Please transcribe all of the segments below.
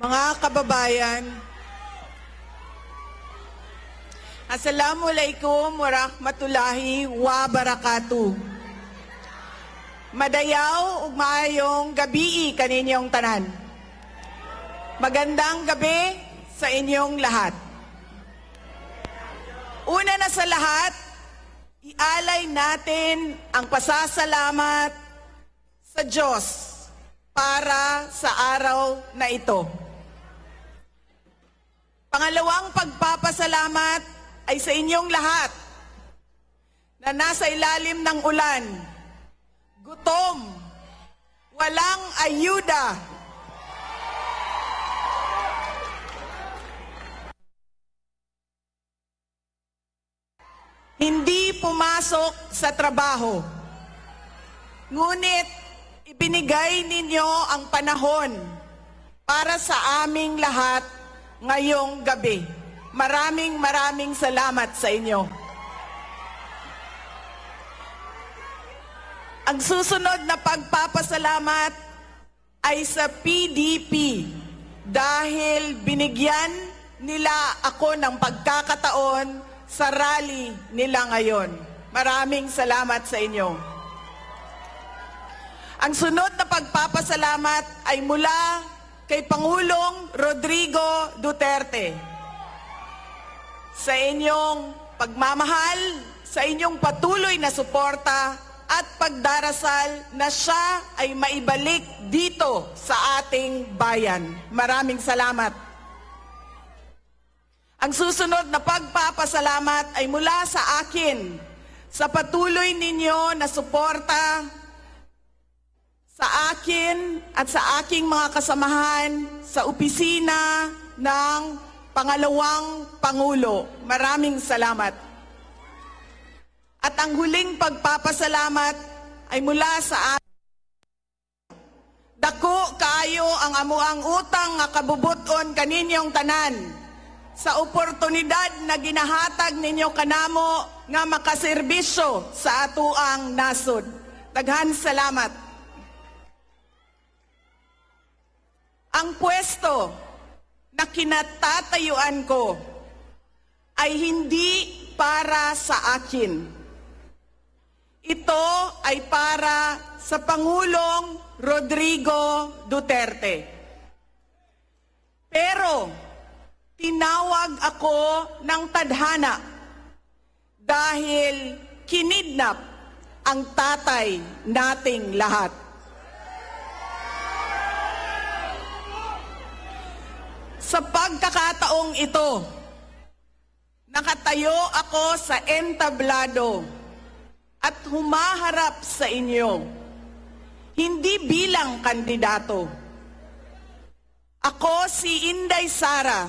Mga kababayan, Assalamualaikum warahmatullahi wabarakatuh. Madayaw ug maayong gabi kaninyong tanan. Magandang gabi sa inyong lahat. Una na sa lahat, ialay natin ang pasasalamat sa Diyos para sa araw na ito. Pangalawang pagpapasalamat ay sa inyong lahat na nasa ilalim ng ulan, gutom, walang ayuda, hindi pumasok sa trabaho. Ngunit ibinigay ninyo ang panahon para sa aming lahat ngayong gabi. Maraming salamat sa inyo. Ang susunod na pagpapasalamat ay sa PDP dahil binigyan nila ako ng pagkakataon sa rally nila ngayon. Maraming salamat sa inyo. Ang sunod na pagpapasalamat ay mula kay Pangulong Rodrigo Duterte. Sa inyong pagmamahal, sa inyong patuloy na suporta at pagdarasal na siya ay maibalik dito sa ating bayan. Maraming salamat. Ang susunod na pagpapasalamat ay mula sa akin, sa patuloy ninyo na suporta sa akin at sa aking mga kasamahan sa opisina ng Pangalawang Pangulo. Maraming salamat. At ang huling pagpapasalamat ay mula sa akin. Dako kaayo ang amuang utang nga kabubuton kaninyong tanan sa oportunidad na ginahatag ninyo kanamo nga makaserbisyo sa atuang nasod. Daghan salamat. Ang pwesto na kinatatayuan ko ay hindi para sa akin. Ito ay para sa Pangulong Rodrigo Duterte. Pero tinawag ako ng tadhana dahil kinidnap ang tatay nating lahat. Sa pagkakataong ito, nakatayo ako sa entablado at humaharap sa inyo, hindi bilang kandidato. Ako si Inday Sara,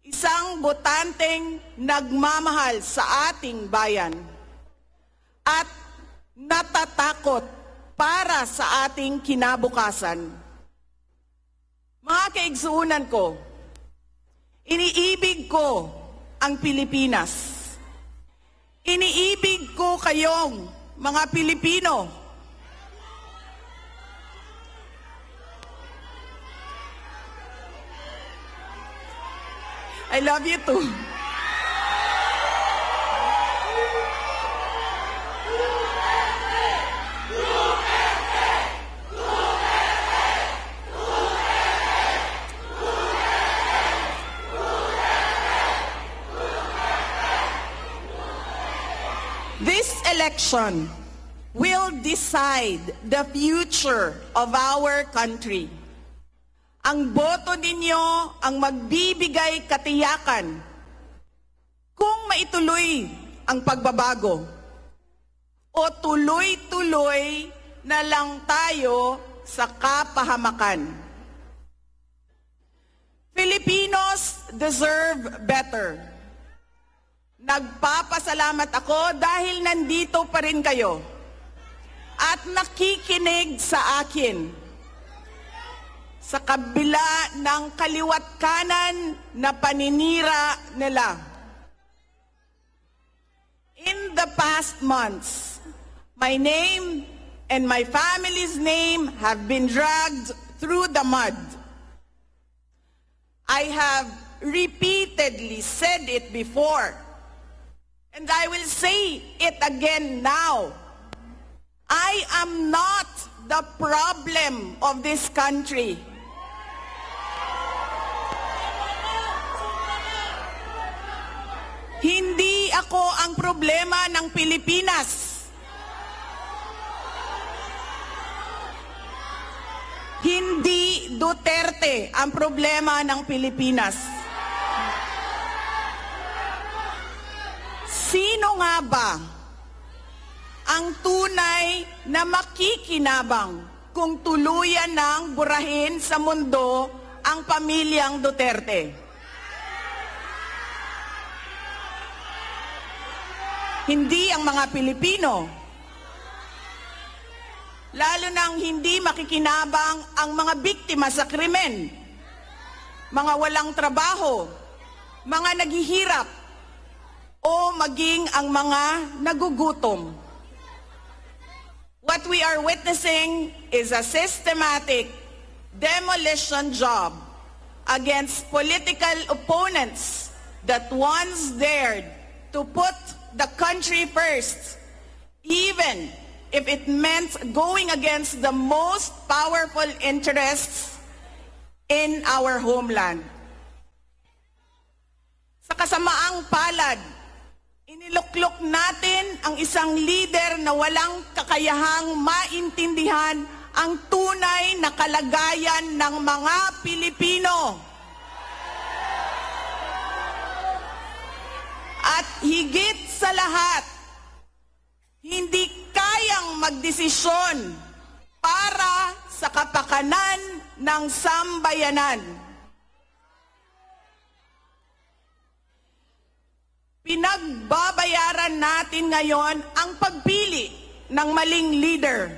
isang botanteng nagmamahal sa ating bayan at natatakot para sa ating kinabukasan. Mga kaigsuunan ko, iniibig ko ang Pilipinas. Iniibig ko kayong mga Pilipino. I love you too. This election will decide the future of our country. Ang boto ninyo ang magbibigay katiyakan kung maituloy ang pagbabago o tuloy-tuloy na lang tayo sa kapahamakan. Filipinos deserve better. Nagpapasalamat ako dahil nandito pa rin kayo at nakikinig sa akin sa kabila ng kaliwat kanan na paninira nila. In the past months, my name and my family's name have been dragged through the mud. I have repeatedly said it before, and I will say it again now. I am not the problem of this country. Hindi ako ang problema ng Pilipinas. Hindi Duterte ang problema ng Pilipinas. Sino nga ba ang tunay na makikinabang kung tuluyan ng burahin sa mundo ang pamilyang Duterte? Hindi ang mga Pilipino. Lalo nang hindi makikinabang ang mga biktima sa krimen, mga walang trabaho, mga naghihirap, o maging ang mga nagugutom. What we are witnessing is a systematic demolition job against political opponents that once dared to put the country first, even if it meant going against the most powerful interests in our homeland. Sa kasamaang palad, iniluklok natin ang isang leader na walang kakayahang maintindihan ang tunay na kalagayan ng mga Pilipino. At higit sa lahat, hindi kayang magdesisyon para sa kapakanan ng sambayanan. Pinagbabayaran natin ngayon ang pagpili ng maling leader.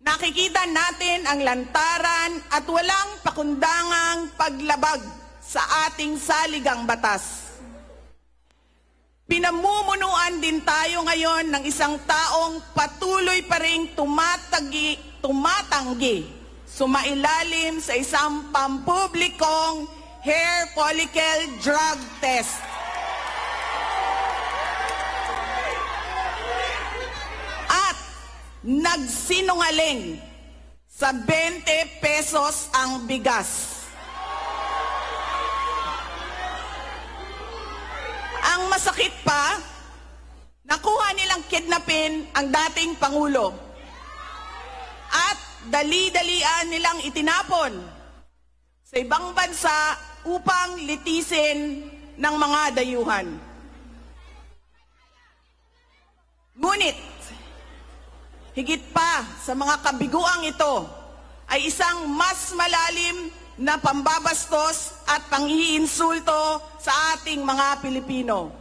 Nakikita natin ang lantaran at walang pakundangang paglabag sa ating saligang batas. Pinamumunuan din tayo ngayon ng isang taong patuloy pa ring tumatanggi, sumailalim sa isang pampublikong hair follicle drug test. At nagsinungaling sa 20 pesos ang bigas. Ang masakit pa, nakuha nilang kidnapin ang dating Pangulo at dali-dalian nilang itinapon sa ibang bansa upang litisin ng mga dayuhan. Ngunit, higit pa sa mga kabiguang ito ay isang mas malalim na pambabastos at pang-iinsulto sa ating mga Pilipino.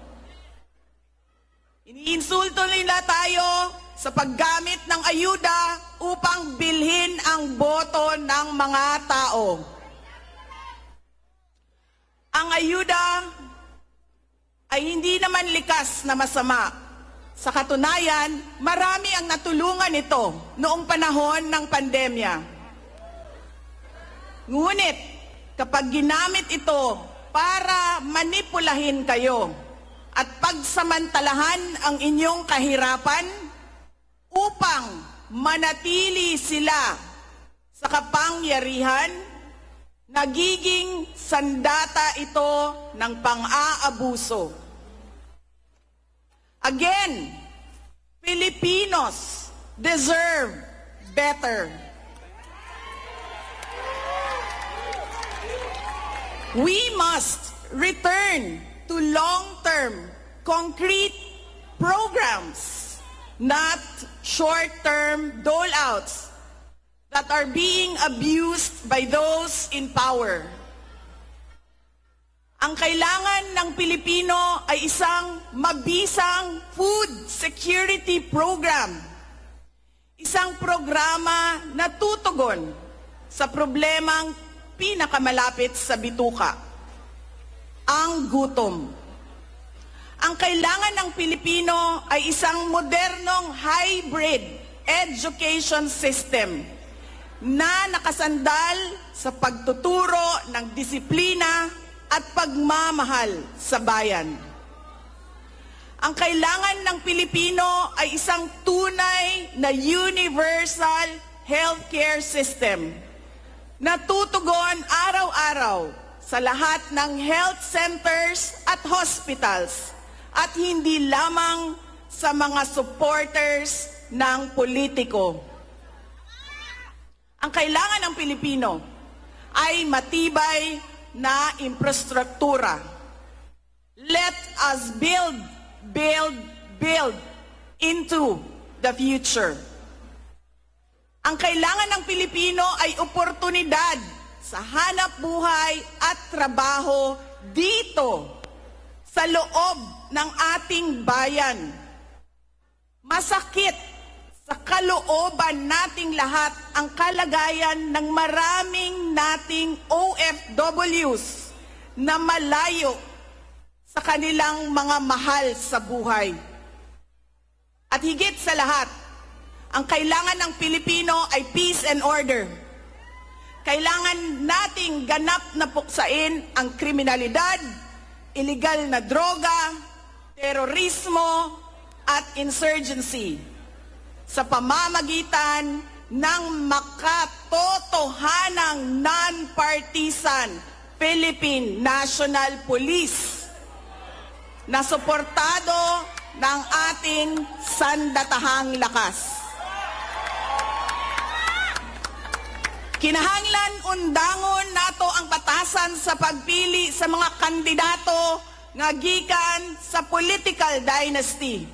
Iniinsulto nila tayo sa paggamit ng ayuda upang bilhin ang boto ng mga tao. Ang ayuda ay hindi naman likas na masama. Sa katunayan, marami ang natulungan ito noong panahon ng pandemya. Ngunit, kapag ginamit ito para manipulahin kayo at pagsamantalahan ang inyong kahirapan upang manatili sila sa kapangyarihan, nagiging sandata ito ng pang-aabuso. Again, Filipinos deserve better. We must return to long-term, concrete programs, not short-term dole-outs that are being abused by those in power. Ang kailangan ng Pilipino ay isang mabisang food security program. Isang programa na tutugon sa problemang pinakamalapit sa bituka, ang gutom. Ang kailangan ng Pilipino ay isang modernong hybrid education system na nakasandal sa pagtuturo ng disiplina at pagmamahal sa bayan. Ang kailangan ng Pilipino ay isang tunay na universal healthcare system na tutugon araw-araw sa lahat ng health centers at hospitals at hindi lamang sa mga supporters ng politiko. Ang kailangan ng Pilipino ay matibay na infrastruktura. Let us build into the future. Ang kailangan ng Pilipino ay oportunidad sa hanap buhay at trabaho dito sa loob ng ating bayan. Masakit sa kalooban nating lahat ang kalagayan ng maraming nating OFWs na malayo sa kanilang mga mahal sa buhay. At higit sa lahat, ang kailangan ng Pilipino ay peace and order. Kailangan nating ganap na puksain ang kriminalidad, illegal na droga, terorismo at insurgency sa pamamagitan ng makatotohanang non-partisan Philippine National Police na suportado ng ating sandatahang lakas. Kinahanglan undangon nato ang batasan sa pagpili sa mga kandidato nga gikan sa political dynasty.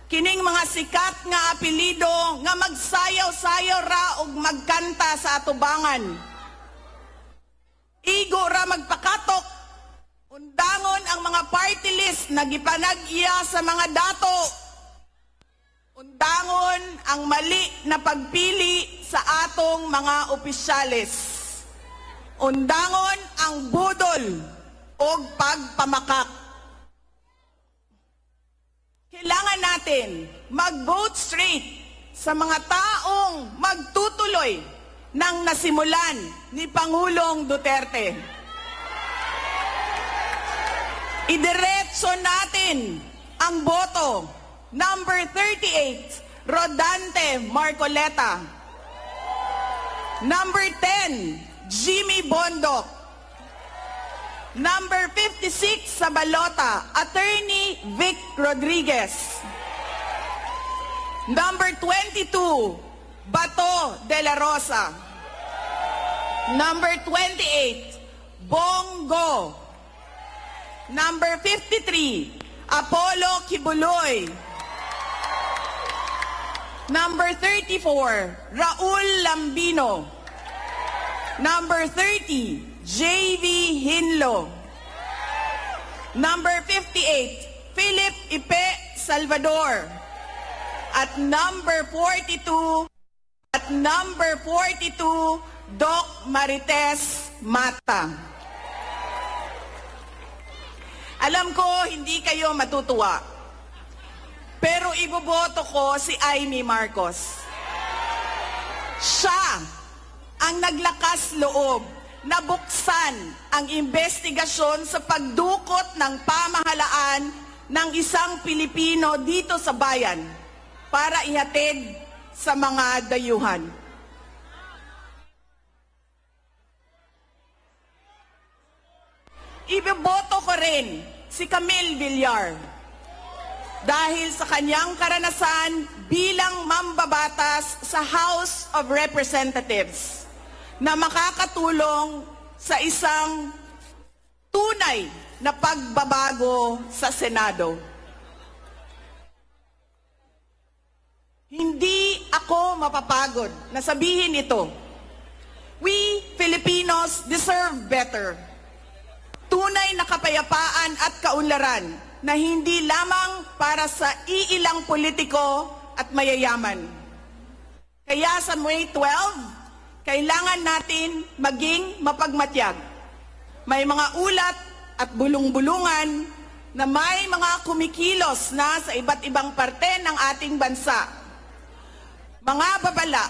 Kining mga sikat nga apelido nga magsayaw-sayaw ra og magkanta sa atubangan. Igo ra magpakatok, undangon ang mga party list na gipanag-iya sa mga dato. Undangon ang mali na pagpili sa atong mga opisyales. Undangon ang budol o pagpamakak. Kailangan natin mag-vote straight sa mga taong magtutuloy ng nasimulan ni Pangulong Duterte. Idiretso natin ang boto. Number 38, Rodante Marcoleta. Number 10, Jimmy Bondoc. Number 56 sa balota, Attorney Vic Rodriguez. Number 22, Bato de la Rosa. Number 28, Bongo. Number 53, Apollo Kibuloy. Number 34, Raul Lambino. Number 30, J.V. Hinlo. Number 58, Philip Ipe Salvador. At number 42, Doc Marites Mata. Alam ko, hindi kayo matutuwa. Pero iboboto ko si Amy Marcos. Siya ang naglakas loob na buksan ang investigasyon sa pagdukot ng pamahalaan ng isang Pilipino dito sa bayan para ihatid sa mga dayuhan. Iboboto ko rin si Camille Villar dahil sa kanyang karanasan bilang mambabatas sa House of Representatives na makakatulong sa isang tunay na pagbabago sa Senado. Hindi ako mapapagod na sabihin ito. We Filipinos deserve better. Tunay na kapayapaan at kaunlaran na hindi lamang para sa iilang politiko at mayayaman. Kaya sa May 12, kailangan natin maging mapagmatyag. May mga ulat at bulong-bulungan na may mga kumikilos na sa iba't ibang parte ng ating bansa. Mga babala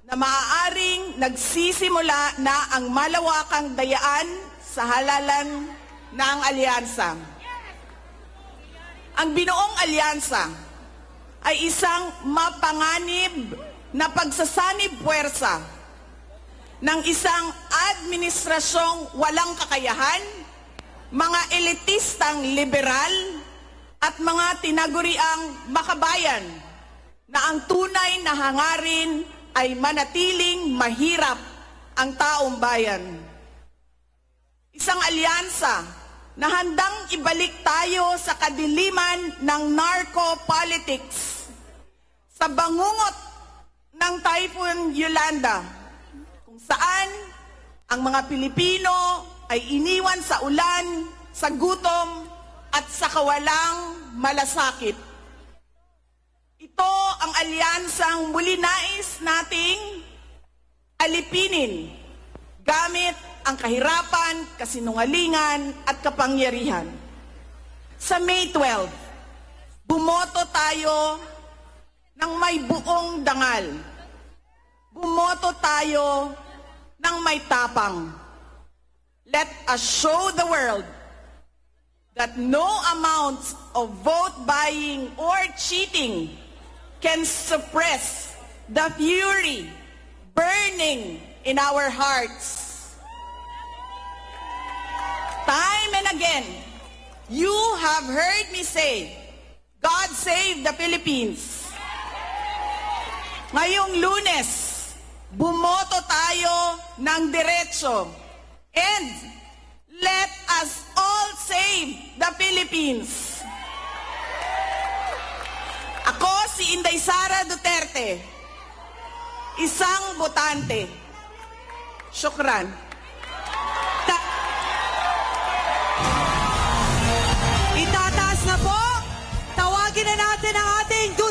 na maaaring nagsisimula na ang malawakang dayaan sa halalan ng alyansa. Ang binuong alyansa ay isang mapanganib na pagsasanib puwersa ng isang administrasyong walang kakayahan, mga elitistang liberal, at mga tinaguriang makabayan na ang tunay na hangarin ay manatiling mahirap ang taong bayan. Isang alyansa na handang ibalik tayo sa kadiliman ng narco-politics, sa bangungot ng Typhoon Yolanda, kung saan ang mga Pilipino ay iniwan sa ulan, sa gutom, at sa kawalang malasakit. Ito ang alyansang muli nais nating alipinin gamit ang kahirapan, kasinungalingan at kapangyarihan. Sa May 12, bumoto tayo ng may buong dangal. Bumoto tayo ng may tapang. Let us show the world that no amount of vote buying or cheating can suppress the fury burning in our hearts. Time and again, you have heard me say, God save the Philippines. Ngayong Lunes, bumoto tayo ng diretso. And let us all save the Philippines. Ako si Inday Sara Duterte, isang botante. Syukran.